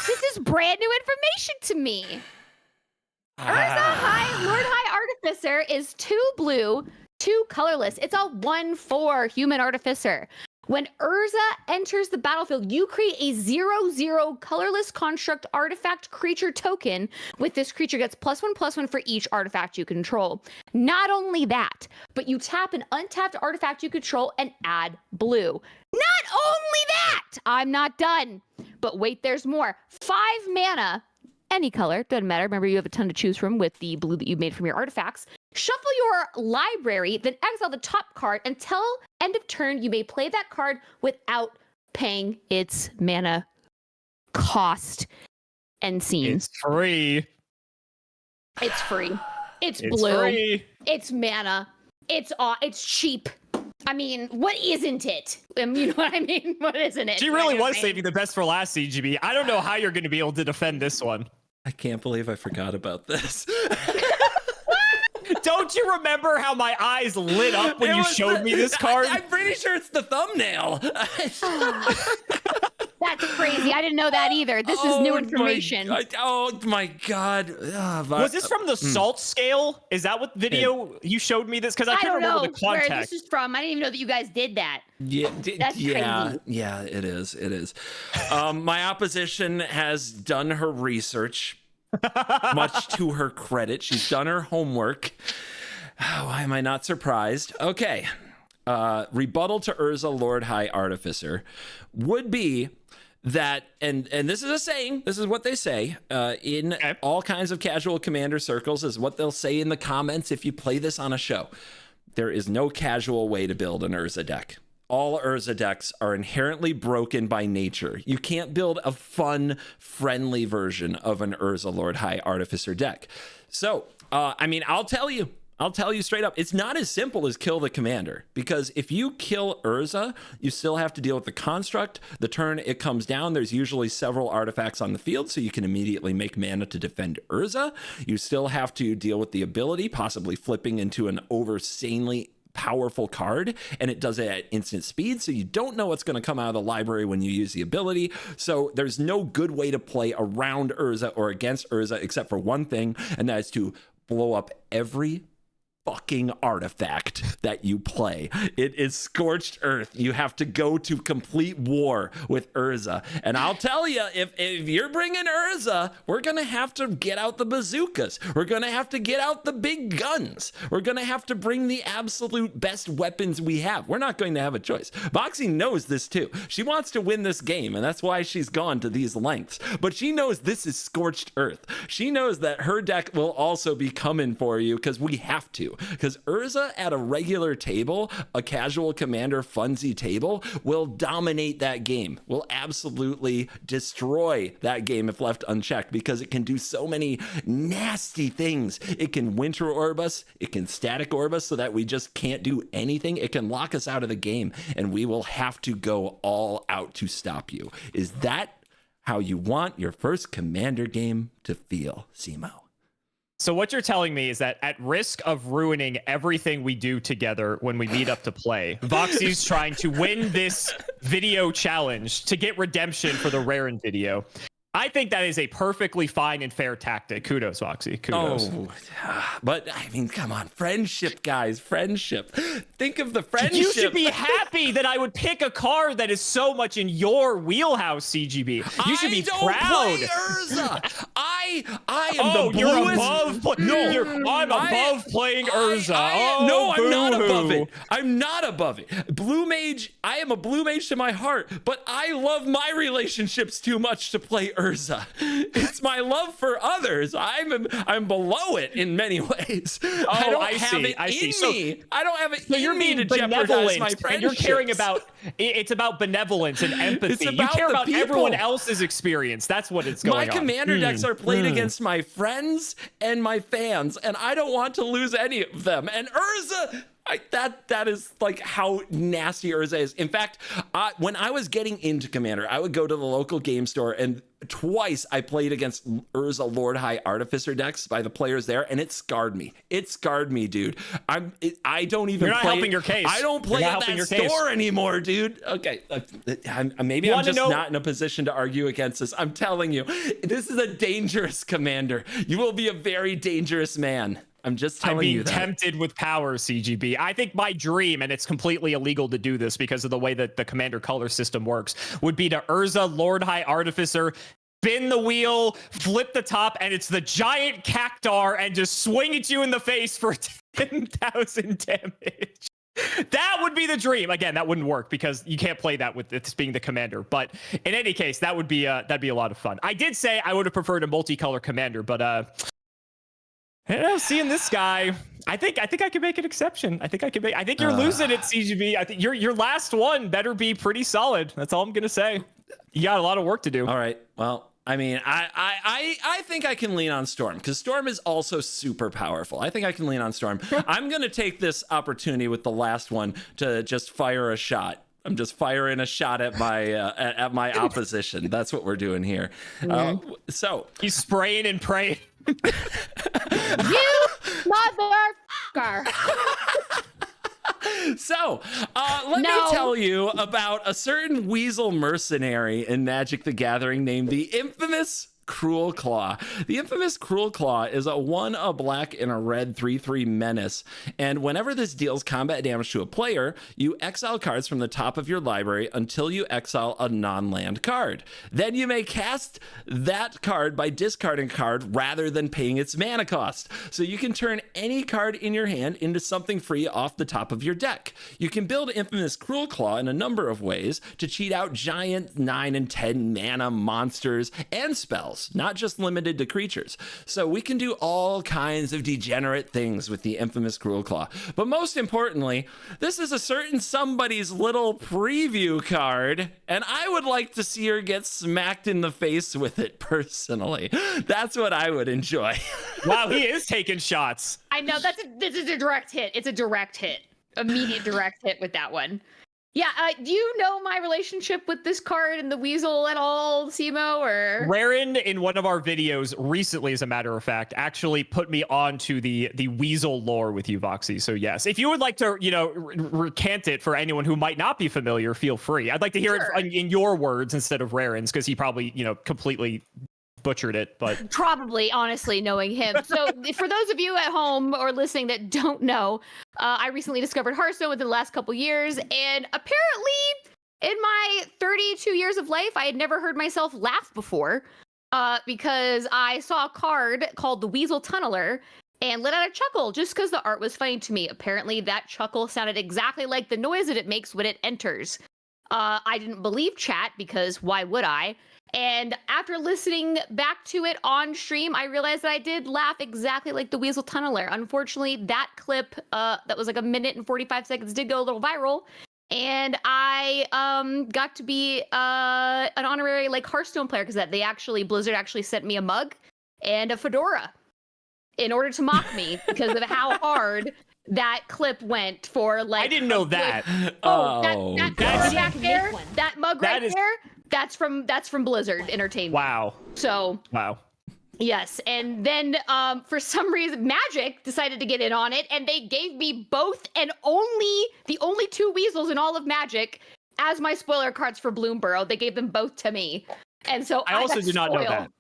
This is brand new information to me. Urza Lord High Artificer is 2 blue, 2 colorless. It's a 1/4 human artificer. When Urza enters the battlefield, you create a 0/0 colorless construct artifact creature token. With this creature gets +1/+1 for each artifact you control. Not only that, but you tap an untapped artifact you control and add blue. Not only that, I'm not done. But wait, there's more. 5 mana, any color, doesn't matter. Remember, you have a ton to choose from with the blue that you made from your artifacts. Shuffle your library, then exile the top card. Until end of turn, you may play that card without paying its mana cost. End scene. It's free. It's free. It's It's blue. free. It's mana. It's cheap. I mean, what isn't it? You know what I mean? What isn't it? She really was saving the best for last, CGB. I don't know how you're going to be able to defend this one. I can't believe I forgot about this. Don't you remember how my eyes lit up when you showed me this card? I'm pretty sure it's the thumbnail. That's crazy. I didn't know that either. This is new information. Oh my god. Was this from the salt scale? Is that what video you showed me this? Because I can't remember the context. Where this is from. I didn't even know that you guys did that. Yeah, That's crazy. Yeah, it is. It is. My opposition has done her research, much to her credit. She's done her homework. Why am I not surprised? Okay. Rebuttal to Urza, Lord High Artificer, would be that, and this is a saying, this is what they say in all kinds of casual commander circles, is what they'll say in the comments if you play this on a show. There is no casual way to build an Urza deck. All Urza decks are inherently broken by nature. You can't build a fun, friendly version of an Urza Lord High Artificer deck. So, I mean, I'll tell you straight up, it's not as simple as kill the commander, because if you kill Urza, you still have to deal with the construct. The turn it comes down, there's usually several artifacts on the field, so you can immediately make mana to defend Urza. You still have to deal with the ability, possibly flipping into an insanely powerful card, and it does it at instant speed, so you don't know what's going to come out of the library when you use the ability. So there's no good way to play around Urza or against Urza except for one thing, and that is to blow up every fucking artifact that you play. It is scorched earth. You have to go to complete war with Urza. And I'll tell you, if you're bringing Urza, we're going to have to get out the bazookas. We're going to have to get out the big guns. We're going to have to bring the absolute best weapons we have. We're not going to have a choice. Boxy knows this too. She wants to win this game, and that's why she's gone to these lengths. But she knows this is scorched earth. She knows that her deck will also be coming for you, because we have to. Because Urza at a regular table, a casual commander funsy table, will dominate that game, will absolutely destroy that game if left unchecked, because it can do so many nasty things. It can Winter Orb us, it can Static Orb us so that we just can't do anything. It can lock us out of the game, and we will have to go all out to stop you. Is that how you want your first commander game to feel, Cimo? So what you're telling me is that at risk of ruining everything we do together when we meet up to play, Voxy's trying to win this video challenge to get redemption for the Raren video. I think that is a perfectly fine and fair tactic. Kudos, Voxy. Kudos. Oh, but I mean, come on. Friendship, guys. Friendship. Think of the friendship. You should be happy that I would pick a card that is so much in your wheelhouse, CGB. You should be proud. Play Urza. I am the bluest. You're above. I'm above playing Urza. No, I'm not above it. I'm not above it. Blue Mage. I am a Blue Mage to my heart, but I love my relationships too much to play Urza. It's my love for others. I'm below it in many ways. I don't have it in me. I don't have it in me to jeopardize my friendships. And you're caring about, it's about benevolence and empathy. It's about you care about people. Everyone else's experience. That's what it's going on. My commander decks are played against my friends and my fans, and I don't want to lose any of them. And Urza, that is like how nasty Urza is. In fact, when I was getting into Commander, I would go to the local game store, and twice I played against Urza Lord High Artificer decks by the players there, and it scarred me. It scarred me, dude. I don't even. You're not helping your case. I don't play at that store anymore, dude. Okay, maybe I'm just not in a position to argue against this. I'm telling you, this is a dangerous commander. You will be a very dangerous man. I'm just telling you that. I'm being tempted with power, CGB. I think my dream, and it's completely illegal to do this because of the way that the commander color system works, would be to Urza Lord High Artificer, spin the wheel, flip the top, and it's the giant cactar, and just swing at you in the face for 10,000 damage. That would be the dream. Again, that wouldn't work because you can't play that with this being the commander. But in any case, that would be that'd be a lot of fun. I did say I would have preferred a multicolor commander, but seeing this guy, I think I could make an exception. I think you're losing it, CGB. I think your last one better be pretty solid. That's all I'm gonna say. You got a lot of work to do. All right. Well, I mean, I think I can lean on Storm because Storm is also super powerful. I think I can lean on Storm. I'm going to take this opportunity with the last one to just fire a shot. I'm just firing a shot at my opposition. That's what we're doing here. So he's spraying and praying. You motherfucker. So, let me tell you about a certain weasel mercenary in Magic the Gathering named the infamous Cruel Claw. The infamous Cruel Claw is a 1 black and a red 3/3 menace, and whenever this deals combat damage to a player, you exile cards from the top of your library until you exile a non-land card. Then you may cast that card by discarding a card rather than paying its mana cost. So you can turn any card in your hand into something free off the top of your deck. You can build infamous Cruel Claw in a number of ways to cheat out giant 9 and 10 mana monsters and spells, not just limited to creatures. So we can do all kinds of degenerate things with the infamous Cruel Claw. But most importantly, this is a certain somebody's little preview card, and I would like to see her get smacked in the face with it personally. That's what I would enjoy. Wow, he is taking shots. I know this is a direct hit. It's a direct hit. Immediate direct hit with that one. Yeah, do you know my relationship with this card and the Weasel at all, Cimo, or? Raren, in one of our videos recently, as a matter of fact, actually put me onto the Weasel lore with you, Voxy. So yes, if you would like to, recant it for anyone who might not be familiar, feel free. I'd like to hear it in your words instead of Raren's, because he probably, completely butchered it, but probably, honestly, knowing him. So for those of you at home or listening that don't know, I recently discovered Hearthstone within the last couple years, and apparently in my 32 years of life, I had never heard myself laugh before, because I saw a card called the Weasel Tunneler and let out a chuckle just because the art was funny to me. Apparently that chuckle sounded exactly like the noise that it makes when it enters. I didn't believe chat, because why would I? And after listening back to it on stream, I realized that I did laugh exactly like the Weasel Tunneler. Unfortunately, that clip that was like 1 minute and 45 seconds did go a little viral. And I got to be an honorary Hearthstone player, because Blizzard actually sent me a mug and a fedora in order to mock me because of how hard that clip went for I didn't know that. That mug right there. That's from Blizzard Entertainment. Wow. So wow. Yes, and then for some reason Magic decided to get in on it, and they gave me both and the only 2 weasels in all of Magic as my spoiler cards for Bloomburrow. They gave them both to me, and so I also did not know that.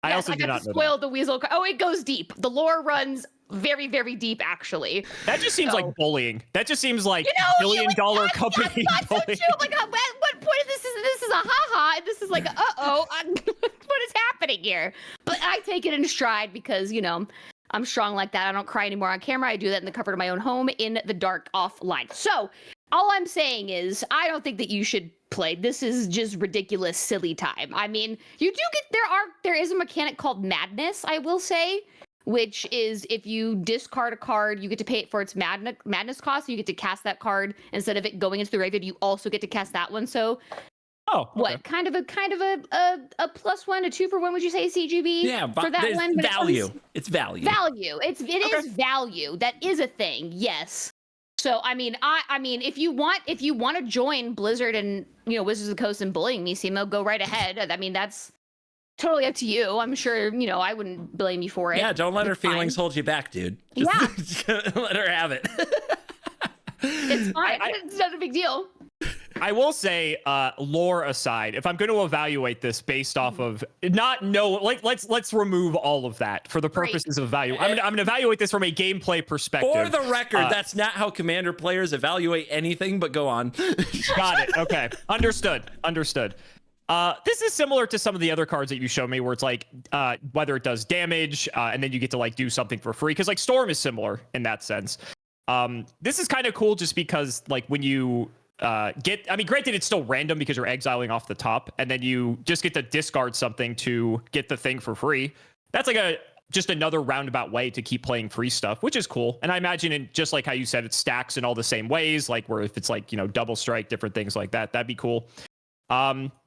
I also did not spoil the weasel. Oh, it goes deep. The lore runs very, very deep, actually. That just seems like bullying. That just seems like billion-dollar company bullying. So like, at what point this is a ha-ha, and this is like, uh-oh, what is happening here? But I take it in stride because, I'm strong like that. I don't cry anymore on camera. I do that in the comfort of my own home in the dark offline. So all I'm saying is I don't think that you should play. This is just ridiculous, silly time. I mean, you do get, there is a mechanic called Madness, I will say, which is if you discard a card, you get to pay it for its madness cost. So you get to cast that card instead of it going into the graveyard. You also get to cast that one. So, what kind of a +1, a 2-for-1? Would you say, CGB? Yeah, for that one. Value. It's value. Value. It is value. That is a thing. Yes. So I mean, if you want to join Blizzard and Wizards of the Coast and bullying me, Cimo, go right ahead. I mean, that's totally up to you. I'm sure, I wouldn't blame you for it. Yeah, don't let her feelings hold you back, dude. Just let her have it. It's fine. It's not a big deal. I will say, lore aside, if I'm going to evaluate this based off of let's remove all of that for the purposes of value. I'm going to evaluate this from a gameplay perspective. For the record, that's not how Commander players evaluate anything, but go on. Got it. Okay. Understood. This is similar to some of the other cards that you showed me, where it's like whether it does damage, and then you get to do something for free, because Storm is similar in that sense. This is kind of cool just because when you granted it's still random because you're exiling off the top, and then you just get to discard something to get the thing for free. That's just another roundabout way to keep playing free stuff, which is cool. And I imagine just like how you said, it stacks in all the same ways, where if it's double strike, different things like that, that'd be cool.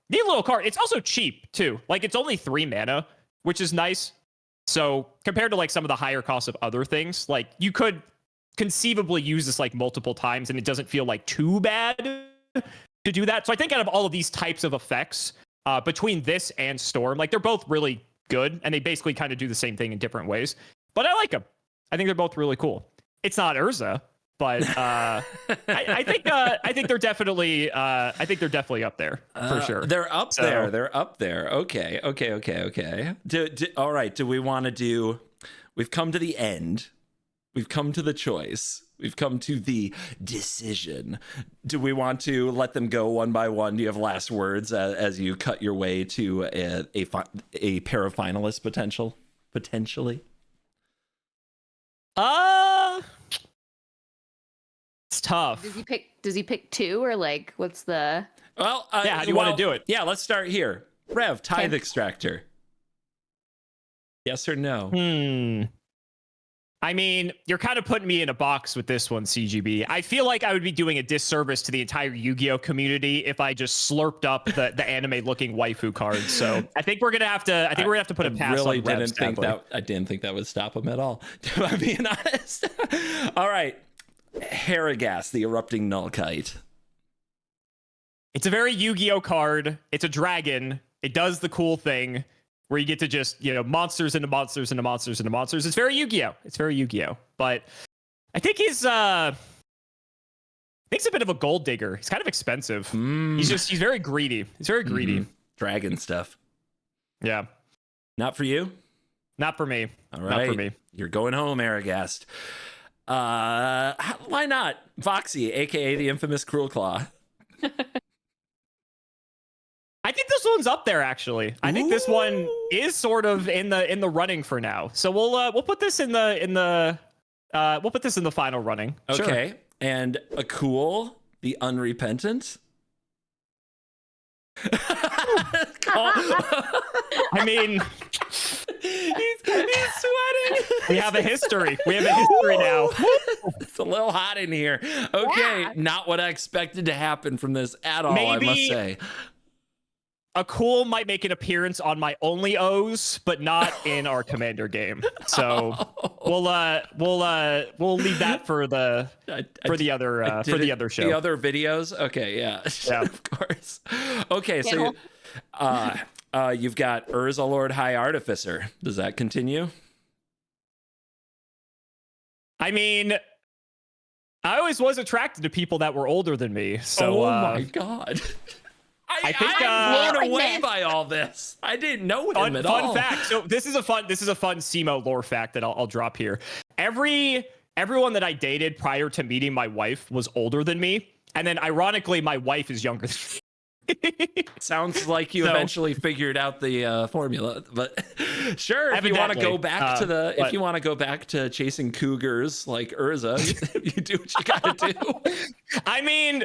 neat little card. It's also cheap too. Like it's only 3 mana, which is nice. So compared to like some of the higher costs of other things, like you could conceivably use this like multiple times and it doesn't feel like too bad to do that. So I think out of all of these types of effects, between this and Storm, like they're both really good and they basically kind of do the same thing in different ways. But I like them. I think they're both really cool. It's not Urza, but I think they're definitely up there for sure. They're up there. They're up there. Okay. All right. Do we want to do? We've come to the end. We've come to the choice. We've come to the decision. Do we want to let them go one by one? Do you have last words as you cut your way to a pair of finalists potentially? It's tough. Does he pick 2 or like what's the? Well, how do you want to do it? Yeah, let's start here. Rev, Tithe Extractor. Yes or no? I mean, you're kind of putting me in a box with this one, CGB. I feel like I would be doing a disservice to the entire Yu-Gi-Oh community if I just slurped up the anime-looking waifu cards. So I think we're gonna have to. Put a pass on Revs. I didn't think that would stop him at all. To be being honest. All right, Harrigas, the Erupting Nullkite. It's a very Yu-Gi-Oh card. It's a dragon. It does the cool thing where you get to just, monsters into monsters into monsters into monsters. It's very Yu-Gi-Oh. But I think he's a bit of a gold digger. He's kind of expensive. He's very greedy. He's very greedy. Dragon stuff. Yeah. Not for you? Not for me. All right. Not for me. You're going home, Aragast. Why not? Voxy, aka the infamous Cruel Claw. I think this one's up there, actually. I think this one is sort of in the running for now. So we'll put this in the final running. Okay. Sure. And a cool, the Unrepentant. I mean, he's sweating. We have a history. Now. It's a little hot in here. Okay, yeah. Not what I expected to happen from this at all. I must say. A cool might make an appearance on my only O's, but not in our commander game. So we'll leave that for the other show. The other videos. Okay, yeah. Of course. Okay, so you've got Urza Lord High Artificer. Does that continue? I mean, I always was attracted to people that were older than me. So oh my god. I think I'm blown away by all this. I didn't know him at all. Fun fact. So this is a fun Cimo lore fact that I'll drop here. Everyone that I dated prior to meeting my wife was older than me, and then ironically, my wife is younger than me. Sounds like you eventually figured out the formula, but sure. If you want to go back if you want to go back to chasing cougars like Urza, you do what you gotta do. I mean.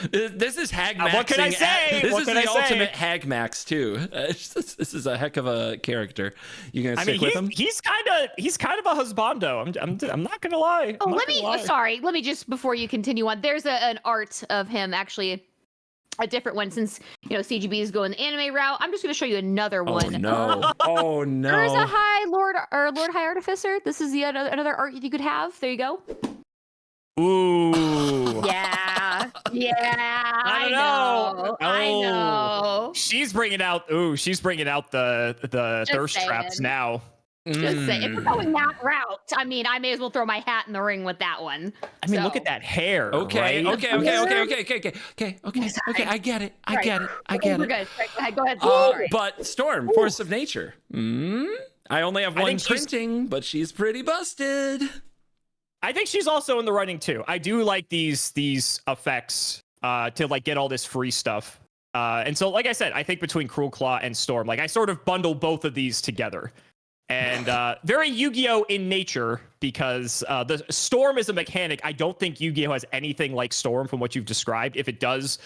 This is hag maxing. What can I say? This is the ultimate hag max too. This is a heck of a character. You gonna stick with him? He's kind of a husbando. I'm not gonna lie. Let me just before you continue on. There's an art of him actually. A different one since CGB is going the anime route. I'm just going to show you another one. Oh no! There's a Lord High Artificer. This is another art you could have. There you go. Ooh. Yeah. I know. She's bringing out the thirst traps now. Just say, if we're going that route, I mean, I may as well throw my hat in the ring with that one. I mean, look at that hair. Okay. Right? Okay. I get it. I get it. We're good. Right, go ahead. But Storm, Force of Nature. I only have one printing, but she's pretty busted. I think she's also in the running too. I do like these effects to like get all this free stuff. And so, like I said, I think between Cruel Claw and Storm, like I sort of bundle both of these together. And very Yu-Gi-Oh in nature, because the Storm is a mechanic. I don't think Yu-Gi-Oh has anything like Storm from what you've described. If it does,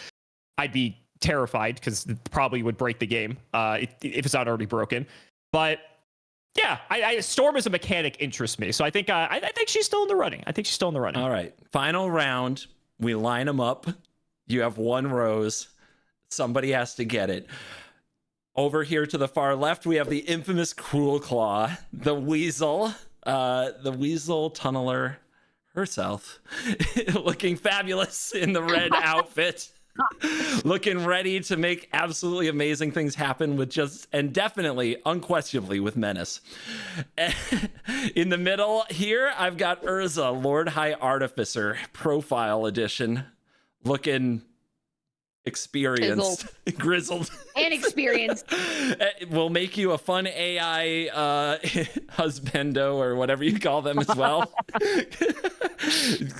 I'd be terrified because it probably would break the game if it's not already broken. But yeah, Storm as a mechanic interests me. So I think she's still in the running. All right, final round. We line them up. You have one rose. Somebody has to get it. Over here to the far left, we have the infamous Cruel Claw, the weasel tunneler herself, looking fabulous in the red outfit, looking ready to make absolutely amazing things happen with definitely, unquestionably, with menace. In the middle here, I've got Urza, Lord High Artificer, Profile Edition, looking experienced, grizzled, and experienced. It will make you a fun AI husbando or whatever you call them as well.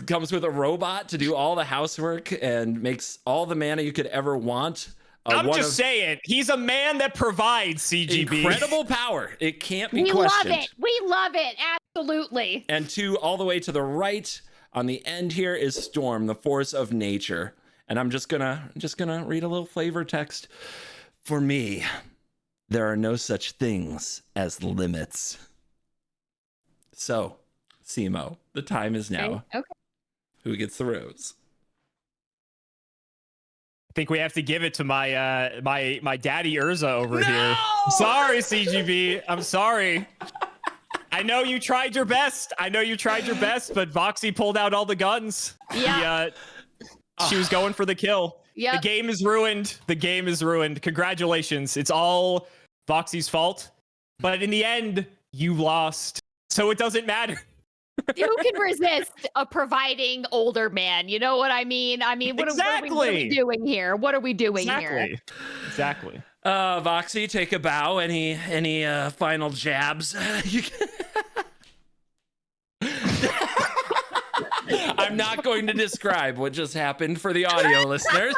Comes with a robot to do all the housework and makes all the mana you could ever want. I'm just saying, he's a man that provides CGB. Incredible power. It can't be We questioned. love it. We love it. Absolutely. And all the way to the right on the end here is Storm, the force of nature. And I'm just gonna read a little flavor text. For me, there are no such things as limits. So, Cimo, the time is now. Okay. Who gets the rose? I think we have to give it to my my daddy Urza over here. Sorry, CGB. I'm sorry. I know you tried your best. But Voxy pulled out all the guns. Yeah. She was going for the kill. Yep. The game is ruined. Congratulations. It's all Voxy's fault. But in the end, you lost. So it doesn't matter. Who can resist a providing older man? You know what I mean? What are we doing here? What are we doing here? Exactly. Voxy, take a bow. Any final jabs? I'm not going to describe what just happened for the audio listeners.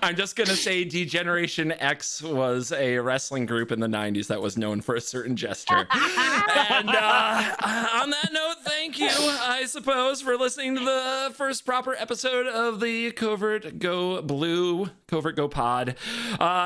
I'm just going to say Degeneration X was a wrestling group in the 90s that was known for a certain gesture. And on that note, thank you, I suppose, for listening to the first proper episode of the CovertGoPod.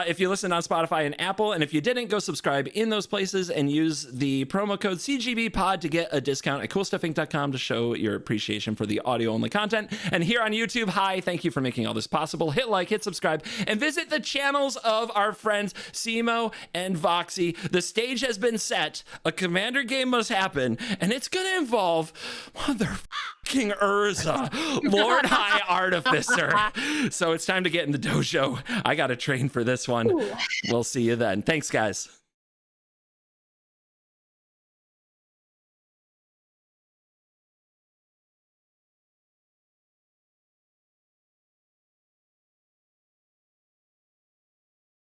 If you listen on Spotify and Apple, and if you didn't, go subscribe in those places and use the promo code CGBPod to get a discount at CoolStuffInc.com to show your appreciation for the audio-only content. And here on YouTube, hi, thank you for making all this possible. Hit like, hit subscribe, and visit the channels of our friends Cimo and Voxy. The stage has been set. A Commander game must happen, and it's going to involve motherfucking Urza, Lord High Artificer. So it's time to get in the dojo. I got to train for this one. We'll see you then. Thanks, guys.